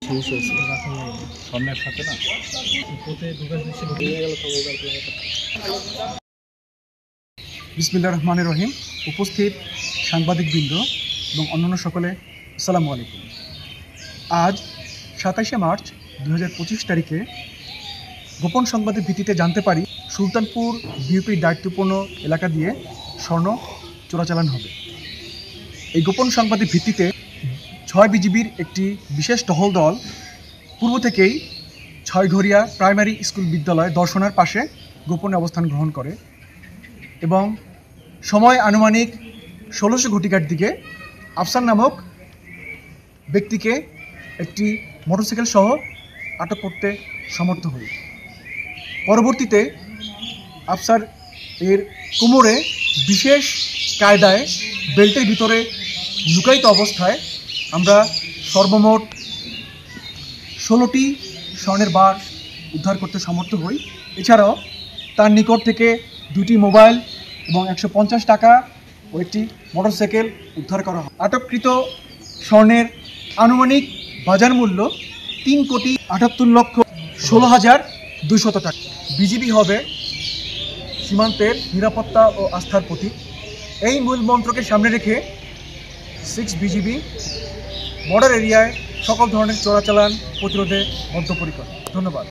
সমস্যা হচ্ছে স্বর্ণের সাথে না বিসমিল্লাহির রহমানির রহিম। উপস্থিত সাংবাদিকবৃন্দ এবং অন্যান্য সকলে আসসালামু আলাইকুম। আজ 27শে মার্চ 2025 তারিখে গোপন সংবাদের ভিত্তিতে জানতে পারি সুলতানপুর বিউপির দায়িত্বপূর্ণ এলাকা দিয়ে স্বর্ণ চোরাচালান হবে। এই গোপন সংবাদের ভিত্তিতে 6 বিজিবির একটি বিশেষ টহল দল পূর্ব থেকেই ছয়ঘরিয়া প্রাইমারি স্কুল বিদ্যালয় দর্শনার পাশে গোপনে অবস্থান গ্রহণ করে এবং সময় আনুমানিক 1600 ঘটিকার দিকে আফসার নামক ব্যক্তিকে একটি মোটরসাইকেল সহ আটক করতে সমর্থ হই। পরবর্তীতে আফসার এর কোমরে বিশেষ কায়দায় বেল্টের ভিতরে লুকায়িত অবস্থায় আমরা সর্বমোট 16টি স্বর্ণের বার উদ্ধার করতে সমর্থ হই। এছাড়াও তার নিকট থেকে 2টি মোবাইল এবং 150 টাকা ও একটি মোটরসাইকেল উদ্ধার করা হয়। আটককৃত স্বর্ণের আনুমানিক বাজার মূল্য 3,78,16,200 টাকা। বিজিবি হবে সীমান্তের নিরাপত্তা ও আস্থার প্রতীক। এই মূল মন্ত্রকে সামনে রেখে 6 বিজিবি বর্ডার এরিয়ায় সকল ধরনের চোরাচালান প্রতিরোধে বদ্ধপরিকর। ধন্যবাদ।